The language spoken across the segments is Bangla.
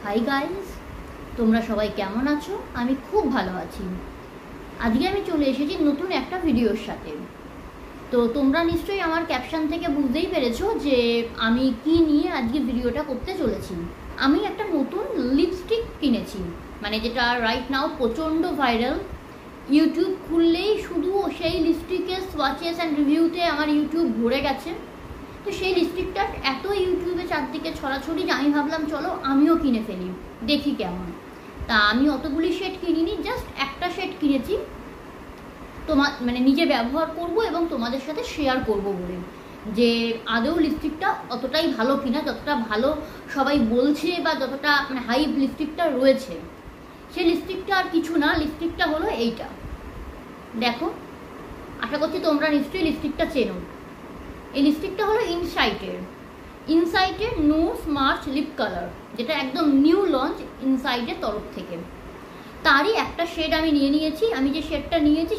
হাই গাইস, তোমরা সবাই কেমন আছো? আমি খুব ভালো আছি। আজকে আমি চলে এসেছি নতুন একটা ভিডিওর সাথে। তো তোমরা নিশ্চয়ই আমার ক্যাপশন থেকে বুঝতেই পেরেছো যে আমি কি নিয়ে আজকে ভিডিওটা করতে চলেছি। আমি একটা নতুন লিপস্টিক কিনেছি, মানে যেটা রাইট নাও প্রচণ্ড ভাইরাল। ইউটিউব খুললেই শুধু সেই লিপস্টিকের সোয়াচেস অ্যান্ড রিভিউতে আমার ইউটিউব ভরে গেছে। তো সেই লিপস্টিকটা এত ইউটিউবে চারদিকে ছড়াছড়ি যে আমি ভাবলাম চলো আমিও কিনে ফেলি, দেখি কেমন। তা আমি অতগুলি শেড কিনিনি, জাস্ট একটা শেড কিনেছি, মানে নিজে ব্যবহার করব এবং তোমাদের সাথে শেয়ার করব বলে, যে আদৌ লিপস্টিকটা অতটাই ভালো কিনা, যতটা ভালো সবাই বলছে বা যতটা মানে হাইপ লিপস্টিকটা রয়েছে। সেই লিপস্টিকটা আর কিছু না, লিপস্টিকটা হলো এইটা, দেখো। আশা করছি তোমরা নিশ্চয়ই লিপস্টিকটা চেনো। এই লিপস্টিকটা হলো ইনসাইটের নো স্মার্ট লিপ কালার, যেটা একদম নিউ লঞ্চ ইনসাইটের তরফ থেকে। তারই একটা শেড আমি নিয়ে নিয়েছি। আমি যে শেডটা নিয়েছি,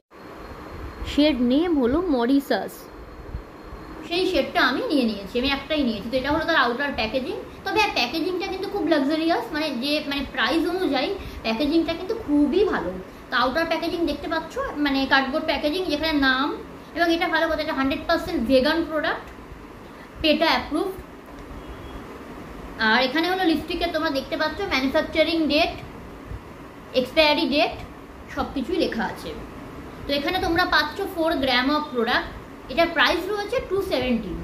শেড নেম হলো মরিসাস। সেই শেডটা আমি নিয়ে নিয়েছি, আমি একটাই নিয়েছি। তো এটা হলো তার আউটার প্যাকেজিং। তবে প্যাকেজিংটা কিন্তু খুব লাক্সারিয়াস, মানে প্রাইস অনুযায়ী প্যাকেজিংটা কিন্তু খুবই ভালো। তো আউটার প্যাকেজিং দেখতে পাচ্ছ, মানে কার্ডবোর্ড প্যাকেজিং, যেখানে নাম, এবং এটা ভালো কথা, এটা 100% ভেগান প্রোডাক্ট, পেটা অ্যাপ্রুভ। আর এখানে হলো লিপস্টিকে তোমরা দেখতে পাচ্ছ ম্যানুফ্যাকচারিং ডেট, এক্সপায়ারি ডেট সব কিছুই লেখা আছে। তো এখানে তোমরা পাচ্ছ 4 গ্রাম অফ প্রোডাক্ট। এটার প্রাইস রয়েছে 270।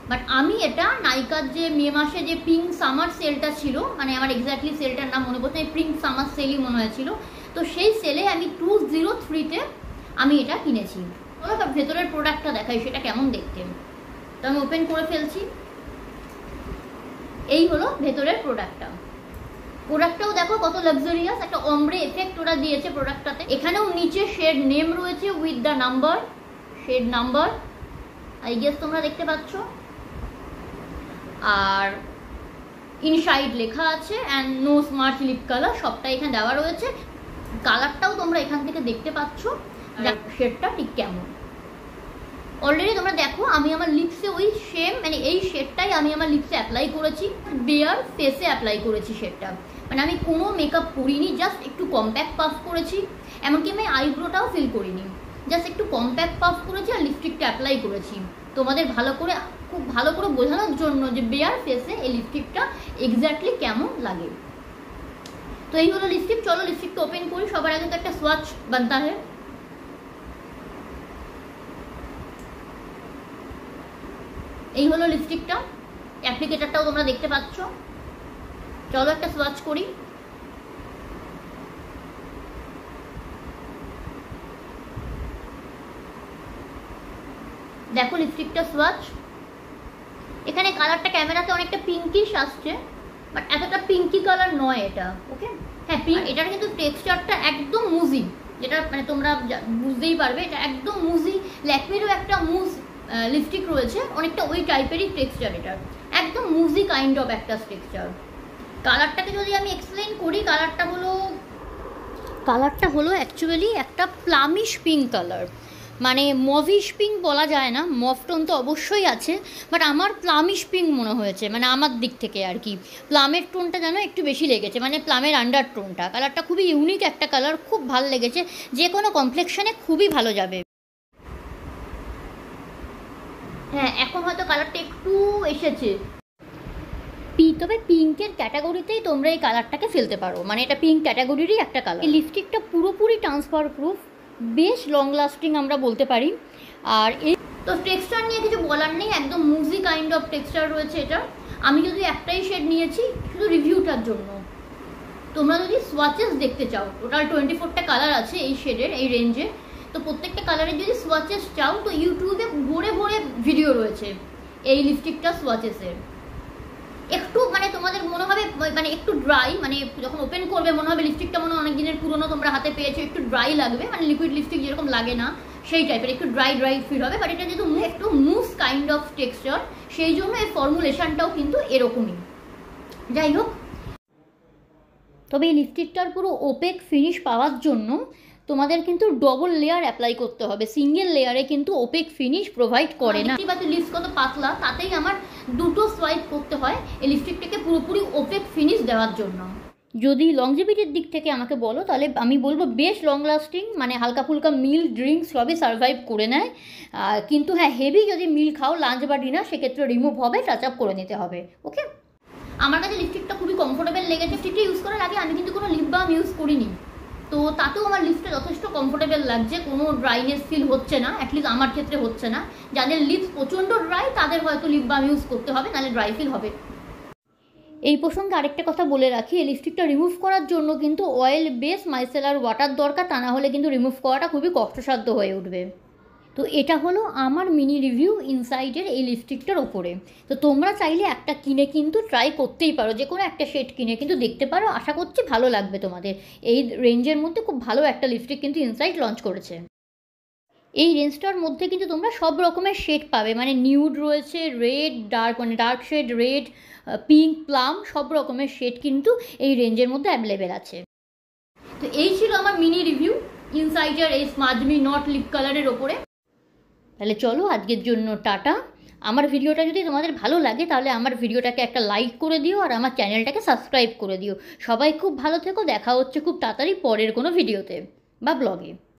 বাট আমি এটা নাইকার যে মে মাসে যে পিঙ্ক সামার সেলটা ছিল, মানে আমার এক্স্যাক্টলি সেলটার নাম মনে পড়ছে, পিঙ্ক সামার সেলই মনে হয়েছিল। তো সেই সেলে আমি 203-তে আমি এটা কিনেছি। ভেতরের প্রোডাক্টটা দেখাই সেটা কেমন দেখতে। তো আমি ওপেন করে ফেলছি। এই হলো ভেতরের প্রোডাক্টটাও দেখো কত লাক্সারিয়াস, একটা অমব্রে এফেক্ট ওরা দিয়েছে প্রোডাক্টটাতে। এখানেও নিচে শেড নেম রয়েছে with the number, shade number I guess তোমরা দেখতে পাচ্ছ। আর ইনসাইড লেখা আছে and no smart lip colour, সবটাই এখানে দেওয়া রয়েছে। কালারটাও তোমরা এখান থেকে দেখতে পাচ্ছ শেডটা ঠিক কেমন। অলরেডি তোমরা দেখো আমি আমার লিপসে ওই সেম, মানে এই শেডটাই আমি আমার লিপসে অ্যাপ্লাই করেছি, বেয়ার ফেসে অ্যাপ্লাই করেছি শেডটা। মানে আমি কোনো মেকআপ করিনি, জাস্ট একটু কম্প্যাক্ট পাফ করেছি। এমনকি আমি আইব্রোটাও ফিল করিনি, জাস্ট একটু কম্প্যাক্ট পাফ করেছি আর লিপস্টিকটা অ্যাপ্লাই করেছি তোমাদের খুব ভালো করে বোঝানোর জন্য যে বেয়ার ফেসে এই লিপস্টিকটা এক্স্যাক্টলি কেমন লাগে। তো এই হলো লিপস্টিক। চলো লিপস্টিকটা ওপেন করি। সবার আগে তো একটা সোয়াচ বানতা है। এই হলো লিপস্টিকটা, অ্যাপ্লিকেটারটাও তোমরা দেখতে পাচ্ছ। চলো একটা সোয়াচ করি। দেখো লিপস্টিকটা সোয়াচ। এখানে কালারটা ক্যামেরাতে অনেকটা পিঙ্কিশ আসছে, বাট এতটা পিঙ্কি কালার নয় এটা। ওকে, হ্যাঁ পিঙ্ক। এটার কিন্তু টেক্সচারটা একদম মুজি, যেটা মানে তোমরা বুঝতেই পারবে এটা একদম মুজি। ল্যাকমিরও একটা মুজ লিপস্টিক রয়েছে, অনেকটা ওই টাইপেরই টেক্সচার, এটার একদম মুজি কাইন্ড অফ একটা টেক্সচার। কালারটাকে যদি আমি এক্সপ্লেন করি, কালারটা হলো অ্যাকচুয়ালি একটা প্লামিশ পিঙ্ক কালার। মানে মভিশ পিঙ্ক বলা যায় না, মভ টোন তো অবশ্যই আছে, বাট আমার প্লামিশ পিঙ্ক মনে হয়েছে, মানে আমার দিক থেকে আর কি। প্লামের টোনটা যেন একটু বেশি লেগেছে, মানে প্লামের আন্ডার টোনটা। কালারটা খুবই ইউনিক একটা কালার, খুব ভালো লেগেছে, যে কোনো কমপ্লেক্সনে খুবই ভালো যাবে। হ্যাঁ এখন হয়তো কালারটা একটু এসেছে, তবে পিঙ্কের ক্যাটাগরিতেই তোমরা এই কালারটাকে ফেলতে পারো, মানে এটা পিঙ্ক ক্যাটাগরিরই একটা কালার। এই লিপস্টিকটা পুরোপুরি ট্রান্সফার প্রুফ, বেশ লং লাস্টিং আমরা বলতে পারি। আর এই তো টেক্সচার নিয়ে কিছু বলার নেই, একদম মুজি কাইন্ড অফ টেক্সচার রয়েছে এটা। আমি যদি একটাই শেড নিয়েছি শুধু রিভিউটার জন্য। তোমরা যদি সোয়াচেস দেখতে চাও, টোটাল 24টা কালার আছে এই শেডের, এই রেঞ্জে। তো প্রত্যেকটা কালারের যদি সোয়াচেস চাও, তো ইউটিউবে ভরে ভরে ভিডিও রয়েছে এই লিপস্টিকটা সোয়াচেসের। একটু মানে তোমাদের মনে হবে মানে একটু ড্রাই, মানে যখন ওপেন করবে মনে হবে লিপস্টিকটা মনে হয় অনেক দিনের পুরোনো তোমরা হাতে পেয়েছো, একটু ড্রাই লাগবে, মানে লিকুইড লিপস্টিক যেরকম লাগে না সেই টাইপের, একটু ড্রাই ফিল হবে। বাট এটা যেহেতু একটু মুস কাইন্ড অফ টেক্সচার, সেই জন্য এই ফর্মুলেশনটাও কিন্তু এরকমই। যাই হোক, তবে এই লিপস্টিকটার পুরো ওপেক ফিনিশ পাওয়ার জন্য তোমাদের কিন্তু ডবল লেয়ার অ্যাপ্লাই করতে হবে, সিঙ্গেল লেয়ারে কিন্তু ওপেক ফিনিশ প্রোভাইড করে না। লিপস কত পাতলা, তাতেই আমার দুটো সোয়াইপ করতে হয় এই লিপস্টিকটাকে পুরোপুরি ওপেক ফিনিশ দেওয়ার জন্য। যদি লংজিভিটির দিক থেকে আমাকে বলো তাহলে আমি বলবো বেশ লং লাস্টিং, মানে হালকা ফুলকা মিল ড্রিঙ্কস সবই সার্ভাইভ করে নেয়। কিন্তু হ্যাঁ, হেভি যদি মিল খাও লাঞ্চ বা ডিনার সেক্ষেত্রে রিমুভ হবে, টাচ আপ করে নিতে হবে। ওকে, আমার কাছে লিপস্টিকটা খুবই কমফোর্টেবল লেগেছে। লিপস্টিকটা ইউজ করার আগে আমি কিন্তু কোনো লিপ বাম ইউজ করিনি, তো তাতেও আমার লিপসটা যথেষ্ট কমফোর্টেবল লাগছে, কোনো ড্রাইনেস ফিল হচ্ছে না, অ্যাটলিস্ট আমার ক্ষেত্রে হচ্ছে না। যাদের লিপস প্রচণ্ড ড্রাই তাদের হয়তো লিপ বাম ইউজ করতে হবে, নাহলে ড্রাই ফিল হবে। এই প্রসঙ্গে আরেকটা কথা বলে রাখি, এই লিপস্টিকটা রিমুভ করার জন্য কিন্তু অয়েল বেস মাইসেলার ওয়াটার দরকার, তা না হলে কিন্তু রিমুভ করাটা খুবই কষ্টসাধ্য হয়ে উঠবে। তো এটা হলো আমার মিনি রিভিউ ইনসাইডের এই লিপস্টিকটার ওপরে। তো তোমরা চাইলে একটা কিনে কিন্তু ট্রাই করতেই পারো, যে কোনো একটা শেড কিনে কিন্তু দেখতে পারো, আশা করছি ভালো লাগবে তোমাদের। এই রেঞ্জের মধ্যে খুব ভালো একটা লিপস্টিক কিন্তু ইনসাইড লঞ্চ করেছে। এই রেঞ্জটার মধ্যে কিন্তু তোমরা সব রকমের শেড পাবে, মানে নিউড রয়েছে, রেড, ডার্ক মানে dark shade, red, pink, plum, সব রকমের শেড কিন্তু এই রেঞ্জের মধ্যে অ্যাভেলেবেল আছে। তো এই ছিল আমার মিনি রিভিউ ইনসাইডের এই স্মাজ মি নট লিপ কালারের ওপরে। তাহলে চলো আজকের জন্য টাটা। আমার ভিডিওটা যদি তোমাদের ভালো লাগে তাহলে আমার ভিডিওটাকে একটা লাইক করে দিও, আর আমার চ্যানেলটাকে সাবস্ক্রাইব করে দিও। সবাই খুব ভালো থেকো, দেখা হচ্ছে খুব তাড়াতাড়ি পরের কোনো ভিডিওতে বা ব্লগে।